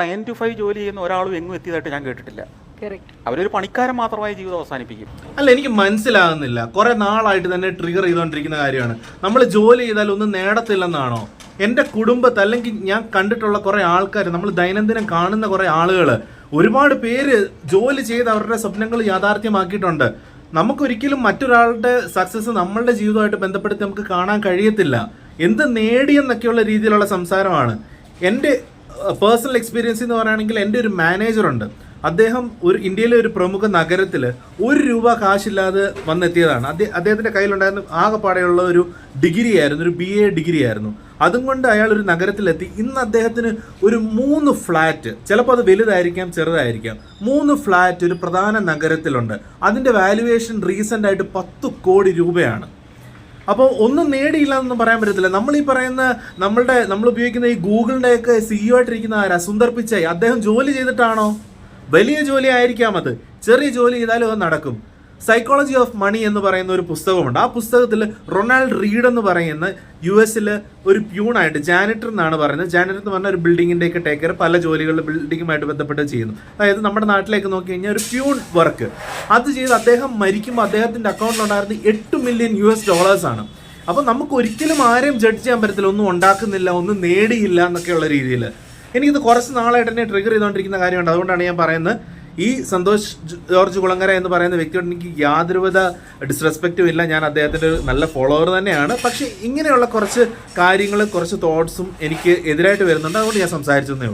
9 to 5 ജോലി ചെയ്യുന്ന ഒരാളും എങ്ങും എത്തിയതായിട്ട് ഞാൻ കേട്ടിട്ടില്ല. അവരൊരു പണിക്കാരൻ മാത്രമായി ജീവിതം അവസാനിപ്പിക്കും. അല്ല, എനിക്ക് മനസ്സിലാകുന്നില്ല. കുറെ നാളായിട്ട് തന്നെ ട്രിഗർ ചെയ്തുകൊണ്ടിരിക്കുന്ന കാര്യമാണ്. നമ്മൾ ജോലി ചെയ്താൽ ഒന്നും നേടത്തില്ലെന്നാണോ? എൻ്റെ കുടുംബത്ത് അല്ലെങ്കിൽ ഞാൻ കണ്ടിട്ടുള്ള കുറെ ആൾക്കാർ, നമ്മൾ ദൈനംദിനം കാണുന്ന കുറെ ആളുകൾ, ഒരുപാട് പേര് ജോലി ചെയ്ത് അവരുടെ സ്വപ്നങ്ങൾ യാഥാർത്ഥ്യമാക്കിയിട്ടുണ്ട്. നമുക്കൊരിക്കലും മറ്റൊരാളുടെ സക്സസ് നമ്മളുടെ ജീവിതമായിട്ട് ബന്ധപ്പെടുത്തി നമുക്ക് കാണാൻ കഴിയത്തില്ല. എന്ത് നേടിയെന്നൊക്കെയുള്ള രീതിയിലുള്ള സംസാരമാണ്. എൻ്റെ പേഴ്സണൽ എക്സ്പീരിയൻസ് എന്ന് പറയുകയാണെങ്കിൽ എൻ്റെ ഒരു മാനേജറുണ്ട്. അദ്ദേഹം ഇന്ത്യയിലെ ഒരു പ്രമുഖ നഗരത്തിൽ ₹1 കാശില്ലാതെ വന്നെത്തിയതാണ്. അദ്ദേഹത്തിൻ്റെ കയ്യിലുണ്ടായിരുന്ന ആകെപ്പാടെയുള്ള ഒരു ഡിഗ്രി ആയിരുന്നു, ഒരു BA ഡിഗ്രി ആയിരുന്നു. അതും കൊണ്ട് അയാൾ ഒരു നഗരത്തിലെത്തി. ഇന്ന് അദ്ദേഹത്തിന് ഒരു 3 ഫ്ലാറ്റ്, ചിലപ്പോൾ അത് വലുതായിരിക്കാം ചെറുതായിരിക്കാം, 3 ഫ്ലാറ്റ് ഒരു പ്രധാന നഗരത്തിലുണ്ട്. അതിൻ്റെ വാല്യുവേഷൻ റീസെൻ്റ് ആയിട്ട് 10 കോടി രൂപയാണ്. അപ്പോൾ ഒന്നും നേടിയില്ല എന്നൊന്നും പറയാൻ പറ്റത്തില്ല. നമ്മൾ ഈ പറയുന്ന നമ്മൾ ഉപയോഗിക്കുന്ന ഈ ഗൂഗിളിൻ്റെയൊക്കെ CEO ആയിട്ടിരിക്കുന്ന ആരാ? സുന്ദർ പിച്ചൈ. അദ്ദേഹം ജോലി ചെയ്തിട്ടാണോ? വലിയ ജോലി ആയിരിക്കാം, അത് ചെറിയ ജോലി ചെയ്താലും അത് നടക്കും. സൈക്കോളജി ഓഫ് മണി എന്ന് പറയുന്ന ഒരു പുസ്തകമുണ്ട്. ആ പുസ്തകത്തിൽ റൊണാൾഡ് റീഡ് എന്ന് പറയുന്ന US ഒരു പ്യൂണായിട്ട്, ജാനിറ്റർ എന്നാണ് പറയുന്നത്. ജാനിറ്റർ എന്ന് പറഞ്ഞാൽ ഒരു ബിൽഡിങ്ങിൻ്റെയൊക്കെ ടേക്ക് കെയർ, പല ജോലികളിൽ ബിൽഡിങ്ങുമായിട്ട് ബന്ധപ്പെട്ട് ചെയ്യുന്നു. അതായത് നമ്മുടെ നാട്ടിലേക്ക് നോക്കി കഴിഞ്ഞാൽ ഒരു പ്യൂൺ വർക്ക് അത് ചെയ്ത് അദ്ദേഹം മരിക്കുമ്പോൾ അദ്ദേഹത്തിൻ്റെ അക്കൗണ്ടിലുണ്ടായിരുന്നത് $8 മില്യൺ ആണ്. അപ്പോൾ നമുക്ക് ഒരിക്കലും ആരെയും ജഡ്ജ് ചെയ്യാൻ പറ്റത്തില്ല. ഒന്നും ഉണ്ടാക്കുന്നില്ല, ഒന്നും നേടിയില്ല എന്നൊക്കെയുള്ള രീതിയിൽ. എനിക്കിത് കുറച്ച് നാളായിട്ട് തന്നെ ട്രിഗർ ചെയ്തുകൊണ്ടിരിക്കുന്ന കാര്യമുണ്ട്. അതുകൊണ്ടാണ് ഞാൻ പറയുന്നത്, ഈ സന്തോഷ് ജോർജ് കുളങ്ങര എന്ന് പറയുന്ന വ്യക്തിയോട് എനിക്ക് യാതൊരുവിധ ഡിസ്റെസ്പെക്റ്റും ഇല്ല. ഞാൻ അദ്ദേഹത്തിൻ്റെ ഒരു നല്ല ഫോളോവർ തന്നെയാണ്. പക്ഷേ ഇങ്ങനെയുള്ള കുറച്ച് കാര്യങ്ങൾ, കുറച്ച് തോട്ട്സും എനിക്ക് എതിരായിട്ട് വരുന്നുണ്ട്. അതുകൊണ്ട് ഞാൻ സംസാരിച്ചതേ ഉള്ളൂ.